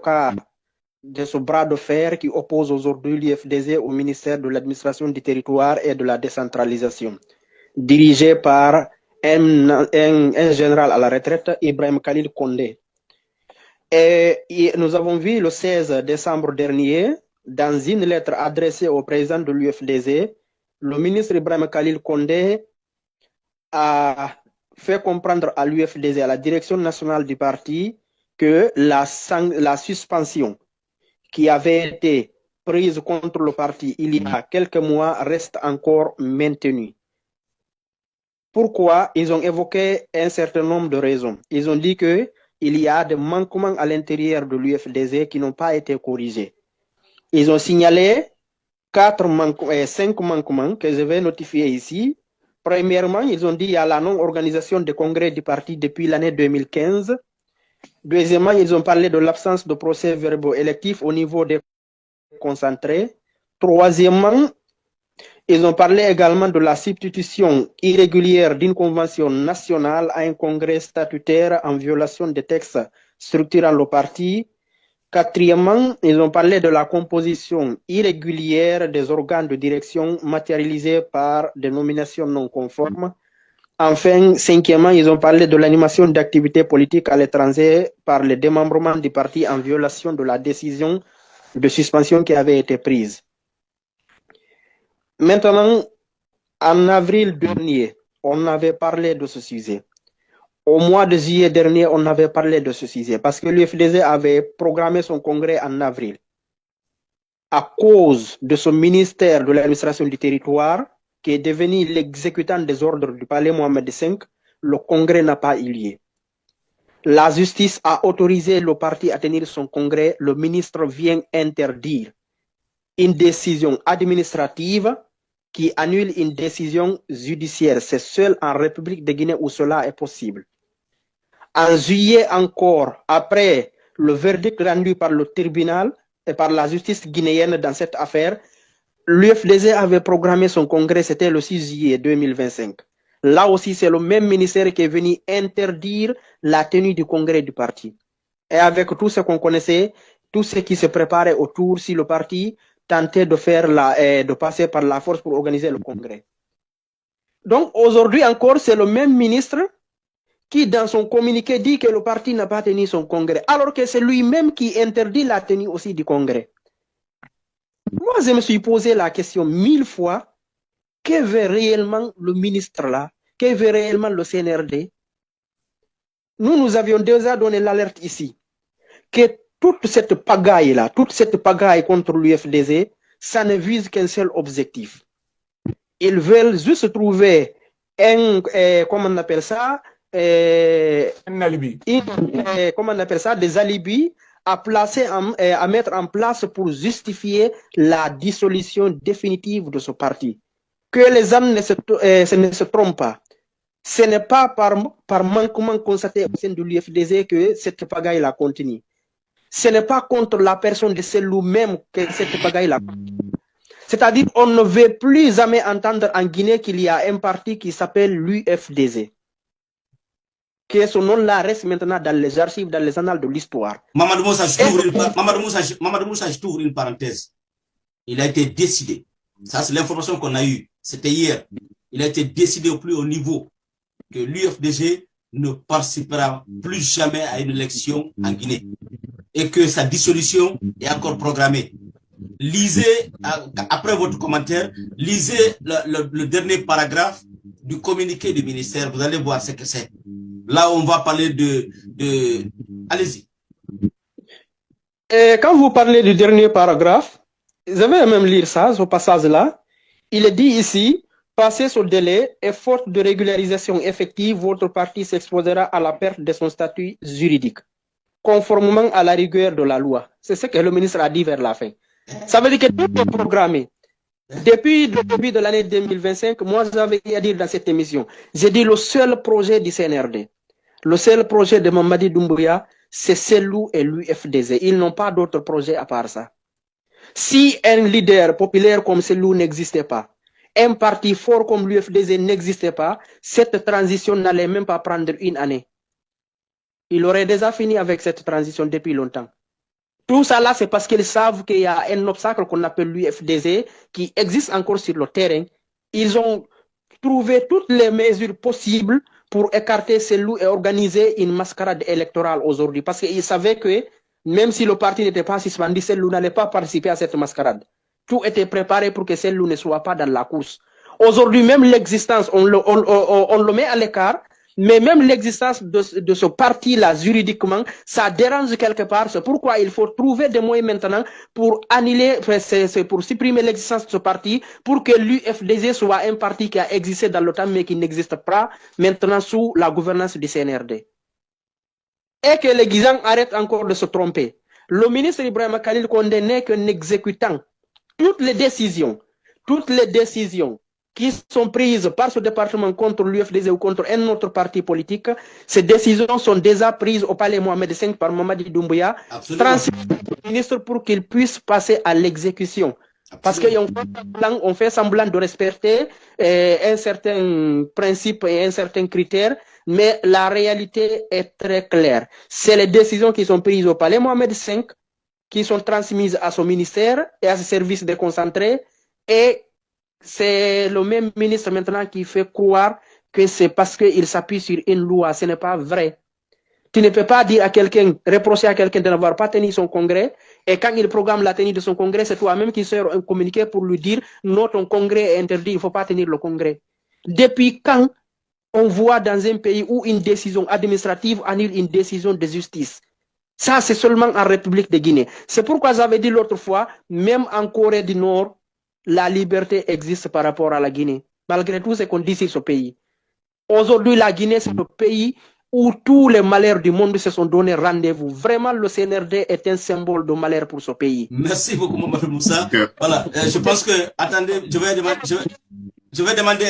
cas de ce bras de fer qui oppose aujourd'hui l'UFDG au ministère de l'Administration du Territoire et de la Décentralisation, dirigé par un général à la retraite, Ibrahim Khalil Condé. Et nous avons vu le 16 décembre dernier, dans une lettre adressée au président de l'UFDG, le ministre Ibrahim Khalil Condé a fait comprendre à l'UFDG, à la direction nationale du parti, que la suspension qui avait été prise contre le parti il y a quelques mois reste encore maintenue. Pourquoi? Ils ont évoqué un certain nombre de raisons. Ils ont dit qu'il y a des manquements à l'intérieur de l'UFDG qui n'ont pas été corrigés. Ils ont signalé 5 manquements que je vais notifier ici. Premièrement, ils ont dit qu'il y a la non-organisation des congrès du parti depuis l'année 2015. Deuxièmement, ils ont parlé de l'absence de procès-verbaux électifs au niveau des concentrés. Troisièmement, ils ont parlé également de la substitution irrégulière d'une convention nationale à un congrès statutaire en violation des textes structurant le parti. Quatrièmement, ils ont parlé de la composition irrégulière des organes de direction matérialisés par des nominations non conformes. Enfin, cinquièmement, ils ont parlé de l'animation d'activités politiques à l'étranger par le démembrement du parti en violation de la décision de suspension qui avait été prise. Maintenant, en avril dernier, on avait parlé de ce sujet. Au mois de juillet dernier, on avait parlé de ce sujet parce que l'UFDG avait programmé son congrès en avril. À cause de ce ministère de l'administration du territoire, qui est devenu l'exécutant des ordres du palais Mohamed V, le congrès n'a pas eu lieu. La justice a autorisé le parti à tenir son congrès. Le ministre vient interdire une décision administrative qui annule une décision judiciaire. C'est seul en République de Guinée où cela est possible. En juillet encore, après le verdict rendu par le tribunal et par la justice guinéenne dans cette affaire, l'UFDG avait programmé son congrès, c'était le 6 juillet 2025. Là aussi, c'est le même ministère qui est venu interdire la tenue du congrès du parti. Et avec tout ce qu'on connaissait, tout ce qui se préparait autour, si le parti tentait de passer par la force pour organiser le congrès. Donc aujourd'hui encore, c'est le même ministre qui, dans son communiqué, dit que le parti n'a pas tenu son congrès, alors que c'est lui-même qui interdit la tenue aussi du congrès. Moi, je me suis posé la question 1000 fois, que veut réellement le ministre là? Que veut réellement le CNRD? Nous avions déjà donné l'alerte ici, que toute cette pagaille-là, toute cette pagaille contre l'UFDG, ça ne vise qu'un seul objectif. Ils veulent juste trouver comment on appelle ça? Un alibi. Comment on appelle ça? Des alibis à mettre en place pour justifier la dissolution définitive de ce parti. Que les âmes ne se trompent pas. Ce n'est pas par manquement constaté au sein de l'UFDG que cette pagaille-là continue. Ce n'est pas contre la personne de celui même que cette pagaille-là continue. C'est-à-dire qu'on ne veut plus jamais entendre en Guinée qu'il y a un parti qui s'appelle l'UFDG. Que ce nom-là reste maintenant dans les archives, dans les annales de l'histoire. Mamadou Moussa, je t'ouvre une parenthèse. Il a été décidé. Ça, c'est l'information qu'on a eue. C'était hier. Il a été décidé au plus haut niveau que l'UFDG ne participera plus jamais à une élection en Guinée et que sa dissolution est encore programmée. Lisez, après votre commentaire, lisez le dernier paragraphe du communiqué du ministère. Vous allez voir ce que c'est. Là, on va parler de... Allez-y. Quand vous parlez du dernier paragraphe, je vais même lire ça, ce passage-là. Il est dit ici, passé ce délai et faute de régularisation effective, votre parti s'exposera à la perte de son statut juridique, conformément à la rigueur de la loi. C'est ce que le ministre a dit vers la fin. Ça veut dire que tout est programmé. Depuis le début de l'année 2025, moi j'avais à dire dans cette émission, j'ai dit le seul projet du CNRD, le seul projet de Mamadi Doumbouya, c'est CELU et l'UFDG. Ils n'ont pas d'autres projets à part ça. Si un leader populaire comme CELU n'existait pas, un parti fort comme l'UFDG n'existait pas, cette transition n'allait même pas prendre une année. Il aurait déjà fini avec cette transition depuis longtemps. Tout ça là, c'est parce qu'ils savent qu'il y a un obstacle qu'on appelle l'UFDZ qui existe encore sur le terrain. Ils ont trouvé toutes les mesures possibles pour écarter ces loups et organiser une mascarade électorale aujourd'hui. Parce qu'ils savaient que même si le parti n'était pas suspendu, ces loups n'allaient pas participer à cette mascarade. Tout était préparé pour que ces loups ne soient pas dans la course. Aujourd'hui, même l'existence, on le met à l'écart, mais même l'existence de ce parti-là, juridiquement, ça dérange quelque part. C'est pourquoi il faut trouver des moyens maintenant pour annuler, pour supprimer l'existence de ce parti, pour que l'UFDG soit un parti qui a existé dans le temps, mais qui n'existe pas maintenant sous la gouvernance du CNRD. Et que les Guisans arrêtent encore de se tromper. Le ministre Ibrahim Khalil Condé n'est qu'un exécutant. Toutes les décisions qui sont prises par ce département contre l'UFDG ou contre un autre parti politique, ces décisions sont déjà prises au palais Mohamed V par Mamadi Doumbouya, transmises au ministre pour qu'il puisse passer à l'exécution. Parce qu'on fait semblant de respecter un certain principe et un certain critère, mais la réalité est très claire. C'est les décisions qui sont prises au palais Mohamed V qui sont transmises à son ministère et à ses services déconcentrés, et c'est le même ministre maintenant qui fait croire que c'est parce qu'il s'appuie sur une loi. Ce n'est pas vrai. Tu ne peux pas dire à quelqu'un, reprocher à quelqu'un de n'avoir pas tenu son congrès, et quand il programme la tenue de son congrès, c'est toi-même qui sors un communiqué pour lui dire non, ton congrès est interdit, il ne faut pas tenir le congrès. Depuis quand on voit dans un pays où une décision administrative annule une décision de justice? Ça, c'est seulement en République de Guinée. C'est pourquoi j'avais dit l'autre fois, même en Corée du Nord, la liberté existe par rapport à la Guinée, malgré tout ce qu'on dit sur ce pays. Aujourd'hui, la Guinée, c'est le pays où tous les malheurs du monde se sont donné rendez-vous. Vraiment, le CNRD est un symbole de malheur pour ce pays. Merci beaucoup, Mamadou Moussa. Voilà, je pense que, attendez, je vais demander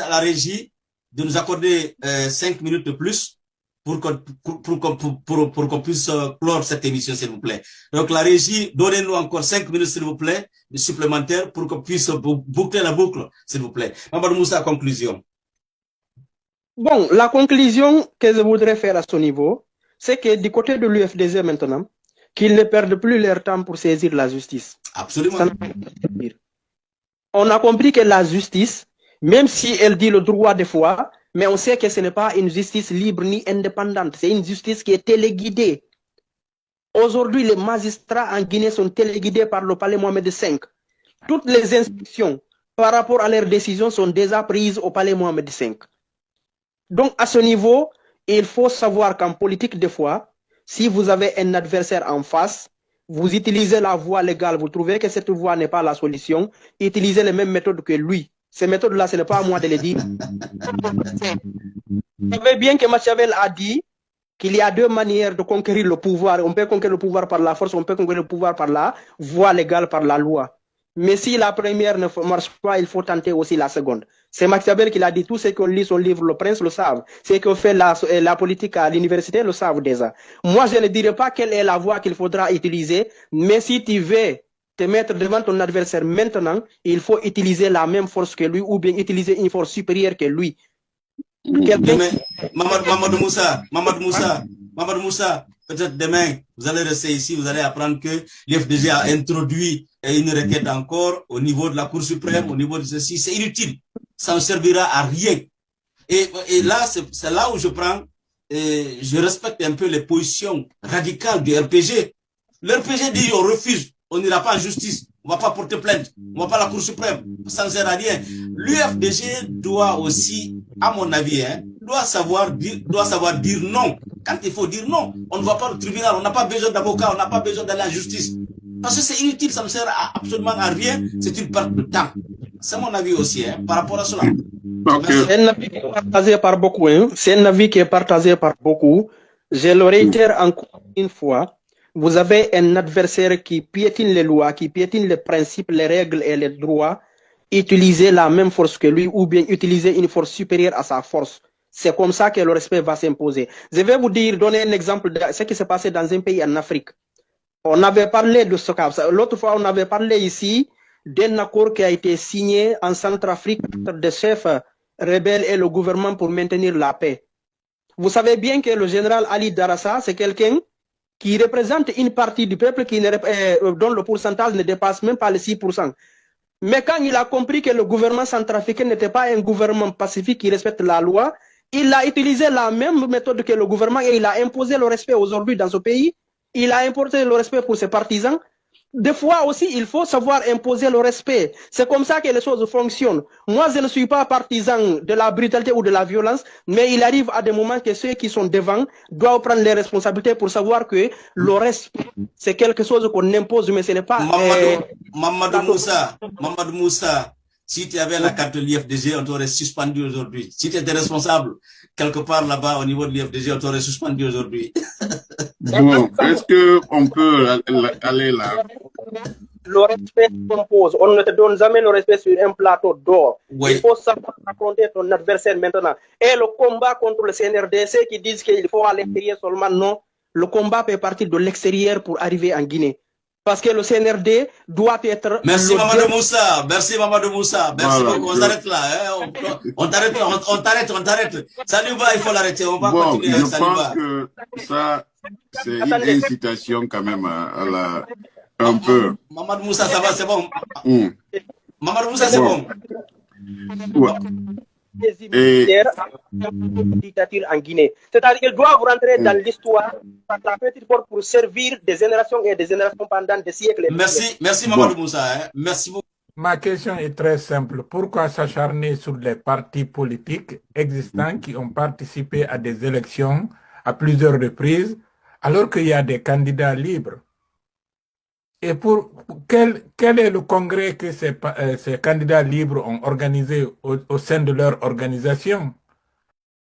à la régie de nous accorder 5 minutes de plus pour qu'on puisse clore cette émission, s'il vous plaît. Donc, la régie, donnez-nous encore 5 minutes, s'il vous plaît, supplémentaires pour qu'on puisse boucler la boucle, s'il vous plaît. Mamadou Moussa, conclusion. Bon, la conclusion que je voudrais faire à ce niveau, c'est que du côté de l'UFDG maintenant, qu'ils ne perdent plus leur temps pour saisir la justice. Absolument. On a compris que la justice, même si elle dit le droit des fois, mais on sait que ce n'est pas une justice libre ni indépendante, c'est une justice qui est téléguidée. Aujourd'hui, les magistrats en Guinée sont téléguidés par le palais Mohamed V. Toutes les instructions par rapport à leurs décisions sont déjà prises au palais Mohamed V. Donc, à ce niveau, il faut savoir qu'en politique, des fois, si vous avez un adversaire en face, vous utilisez la voie légale, vous trouvez que cette voie n'est pas la solution, utilisez les mêmes méthodes que lui. Ces méthodes-là, ce n'est pas à moi de les dire. Vous savez bien que Machiavel a dit qu'il y a deux manières de conquérir le pouvoir. On peut conquérir le pouvoir par la force, on peut conquérir le pouvoir par la voie légale, par la loi. Mais si la première ne marche pas, il faut tenter aussi la seconde. C'est Machiavel qui l'a dit. Tous ceux qui lisent son livre Le Prince le savent. Ceux qui ont fait la politique à l'université le savent déjà. Moi, je ne dirais pas quelle est la voie qu'il faudra utiliser, mais si tu veux te mettre devant ton adversaire maintenant, il faut utiliser la même force que lui ou bien utiliser une force supérieure que lui. Mamadou Moussa, peut-être demain, vous allez rester ici, vous allez apprendre que l'IFDG a introduit une requête encore au niveau de la Cour suprême, au niveau de ceci. C'est inutile. Ça ne servira à rien. Et là, c'est là où je respecte un peu les positions radicales du RPG. Le RPG dit on refuse, on n'ira pas en justice, on ne va pas porter plainte, on ne va pas à la Cour suprême, ça ne sert à rien. L'UFDG doit aussi, à mon avis, doit savoir dire non. Quand il faut dire non, on ne va pas au tribunal, on n'a pas besoin d'avocat, on n'a pas besoin d'aller en justice. Parce que c'est inutile, ça ne sert absolument à rien, c'est une perte de temps. C'est mon avis aussi, par rapport à cela. C'est un avis qui est partagé par beaucoup. C'est un avis qui est partagé par beaucoup. Je le réitère encore une fois. Vous avez un adversaire qui piétine les lois, qui piétine les principes, les règles et les droits. Utilisez la même force que lui ou bien utiliser une force supérieure à sa force. C'est comme ça que le respect va s'imposer. Je vais vous donner un exemple de ce qui s'est passé dans un pays en Afrique. On avait parlé de ce cas. L'autre fois, on avait parlé ici d'un accord qui a été signé en Centrafrique entre des chefs rebelles et le gouvernement pour maintenir la paix. Vous savez bien que le général Ali Darassa, c'est quelqu'un qui représente une partie du peuple dont le pourcentage ne dépasse même pas les 6%. Mais quand il a compris que le gouvernement centrafricain n'était pas un gouvernement pacifique qui respecte la loi, il a utilisé la même méthode que le gouvernement et il a imposé le respect aujourd'hui dans ce pays. Il a imposé le respect pour ses partisans. Des fois aussi, il faut savoir imposer le respect. C'est comme ça que les choses fonctionnent. Moi, je ne suis pas partisan de la brutalité ou de la violence, mais il arrive à des moments que ceux qui sont devant doivent prendre les responsabilités pour savoir que le respect, c'est quelque chose qu'on impose, mais ce n'est pas... Mamadou Moussa, si tu avais la carte de l'IFDG, on t'aurait suspendu aujourd'hui. Si tu étais responsable quelque part là-bas au niveau de l'IFDG, on t'aurait suspendu aujourd'hui. Bon, est-ce qu'on peut aller là? Le respect s'impose. On ne te donne jamais le respect sur un plateau d'or. Oui. Il faut savoir affronter ton adversaire maintenant. Et le combat contre le CNRD, ceux qui disent qu'il faut à l'extérieur seulement, non. Le combat peut partir de l'extérieur pour arriver en Guinée. Parce que le CNRD doit être... Merci Mamadou Moussa, merci Mamadou Moussa, merci Voilà, beaucoup, on s'arrête là, hein. on t'arrête, ça nous va, il faut l'arrêter, on va bon, continuer, je ça nous pense va. que ça, c'est une incitation quand même à la... un peu. Mamadou Moussa, ça va, c'est bon. Mamadou Moussa, c'est Bon. bon. Ouais. Et dictature en Guinée. C'est-à-dire qu'ils doivent rentrer dans l'histoire par la petite porte pour servir des générations et des générations pendant des siècles. Merci Mamadou Moussa, hein. Merci beaucoup. Ma question est très simple. Pourquoi s'acharner sur les partis politiques existants qui ont participé à des élections à plusieurs reprises alors qu'il y a des candidats libres? Et quel est le congrès que ces candidats libres ont organisé au sein de leur organisation?